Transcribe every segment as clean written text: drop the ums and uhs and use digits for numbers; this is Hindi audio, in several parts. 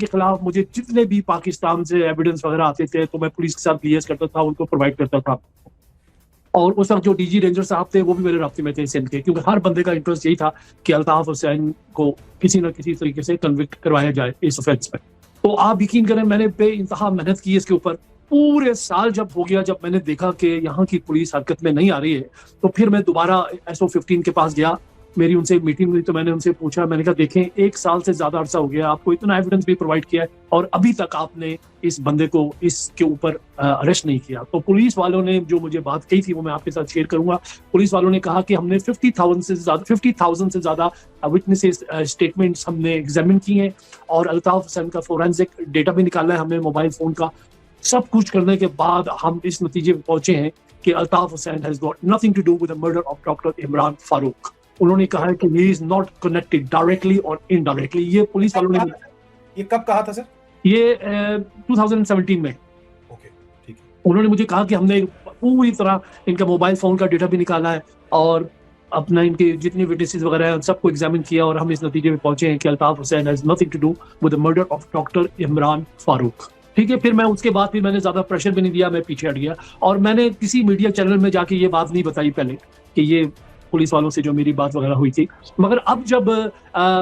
के खिलाफ मुझे जितने भी पाकिस्तान से एविडेंस वगैरह आते थे तो मैं पुलिस के साथ लिएज करता था, उनको प्रोवाइड करता था। और उस वक्त जो डीजी रेंजर साहब थे वो भी मेरे राब्ते में थे सिंध के, क्योंकि हर बंदे का इंटरेस्ट यही था कि अल्ताफ हुसैन को किसी न किसी तरीके से कन्विक्ट करवाया जाए इस ऑफेंस में। तो आप यकीन करें, मैंने बेइंतहा मेहनत की इसके ऊपर। पूरे साल जब हो गया, जब मैंने देखा कि यहाँ की पुलिस हरकत में नहीं आ रही है, तो फिर मैं दोबारा SO15 के पास गया। मेरी उनसे मीटिंग हुई तो मैंने उनसे पूछा, मैंने कहा देखें, 1 साल से ज्यादा अरसा हो गया, आपको इतना एविडेंस भी प्रोवाइड किया है और अभी तक आपने इस बंदे को इसके ऊपर अरेस्ट नहीं किया। तो पुलिस वालों ने जो मुझे बात कही थी वो मैं आपके साथ शेयर करूंगा। पुलिस वालों ने कहा कि हमने 50,000 से ज्यादा विटनेसेस स्टेटमेंट्स हमने एग्जामिन किए हैं और अल्ताफ हुसैन का फोरेंसिक डेटा भी निकाला है हमने, मोबाइल फोन का। सब कुछ करने के बाद हम इस नतीजे पर पहुंचे हैं कि Altaf Hussain has got nothing to do with the murder of doctor Imran Farooq. उन्होंने कहा है कि he is not connected directly और इनडायरेक्टली। ये पुलिस वालों ने, ये कब कहा था सर? ये 2017 में। ओके, ठीक है। उन्होंने मुझे कहा कि हमने पूरी तरह इनका मोबाइल फोन का डेटा भी निकाला है और अपना इनके जितने विटनेसेस वगैरह हैं सबको एग्जामिन किया और हम इस नतीजे में पहुंचे हैं कि Altaf Hussain has nothing to do with the murder of doctor Imran Farooq. ठीक है, फिर मैं उसके बाद फिर मैंने ज्यादा प्रेशर भी नहीं दिया, मैं पीछे हट गया और मैंने किसी मीडिया चैनल में जाके ये बात नहीं बताई पहले कि ये पुलिस वालों से जो मेरी बात वगैरह हुई थी। मगर अब जब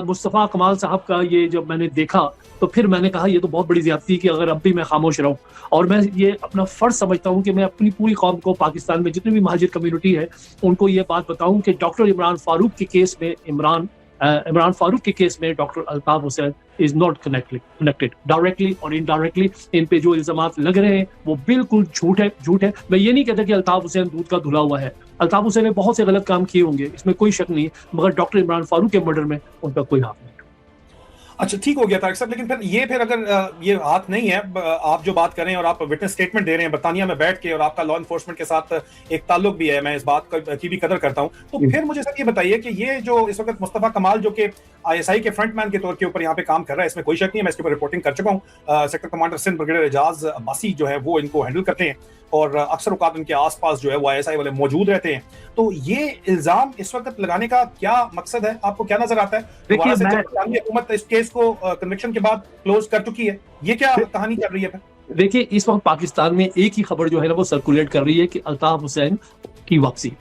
मुस्तफ़ा कमाल साहब का ये जब मैंने देखा तो फिर मैंने कहा ये तो बहुत बड़ी ज्यादती कि अगर अब भी मैं खामोश रहूं। और मैं ये अपना फर्ज समझता हूं कि मैं अपनी पूरी कौम को, पाकिस्तान में जितनी भी महाजिर कम्युनिटी है, उनको ये बात बताऊं कि डॉक्टर इमरान फारूक के केस में इमरान फारूक के केस में doctor Altaf Hussain is not connected directly और इनडायरेक्टली। इन पे जो इल्जामात लग रहे हैं वो बिल्कुल झूठ है। मैं ये नहीं कहता कि अल्ताफ हुसैन दूध का धुला हुआ है। अल्ताफ हुसैन ने बहुत से गलत काम किए होंगे, इसमें कोई शक नहीं है, मगर डॉक्टर इमरान फारूक के मर्डर में उनका कोई हाथ नहीं। अच्छा, ठीक हो गया तारिक साहब, लेकिन फिर अगर ये हाथ नहीं है, आप जो बात कर रहे हैं और आप विटनेस स्टेटमेंट दे रहे हैं बरतानिया में बैठ के और आपका लॉ एनफोर्समेंट के साथ एक ताल्लुक भी है, मैं इस बात की भी कदर करता हूं, तो फिर मुझे सर ये बताइए कि ये जो इस वक्त मुस्तफा कमाल जो कि ISI के फ्रंटमैन के तौर के ऊपर यहाँ पे काम कर रहा है, इसमें कोई शक नहीं है, मैं इसके ऊपर रिपोर्टिंग कर चुका हूँ। Sector commander Sindh brigadier Ejaz Abbasi जो है वो इनको हैंडल करते हैं और अक्सर औकात उनके आसपास जो है वो ISI वाले मौजूद रहते हैं। तो ये इल्जाम इस वक्त लगाने का क्या मकसद है, आपको क्या नजर आता है? देखिए, हुकूमत इस केस को कन्विक्शन के बाद क्लोज कर चुकी है, ये क्या कहानी चल रही है? देखिए, इस वक्त पाकिस्तान में एक ही खबर जो है ना वो सर्कुलेट कर रही है कि अल्ताफ हुसैन की वापसी।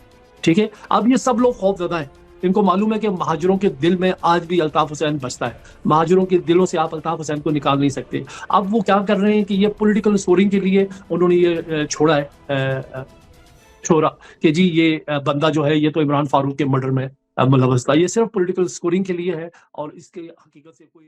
ठीक है, अब ये सब लोग खौफजदा हैं, इनको मालूम है कि महाजिरों के दिल में आज भी अल्ताफ हुसैन बसता है। महाजिरों के दिलों से आप अल्ताफ हुसैन को निकाल नहीं सकते। अब वो क्या कर रहे हैं कि ये पॉलिटिकल स्कोरिंग के लिए उन्होंने ये छोड़ा है छोरा कि जी ये बंदा जो है ये तो इमरान फारूक के मर्डर में मुलव्वस था। ये सिर्फ पॉलिटिकल स्कोरिंग के लिए है और इसके हकीकत से कोई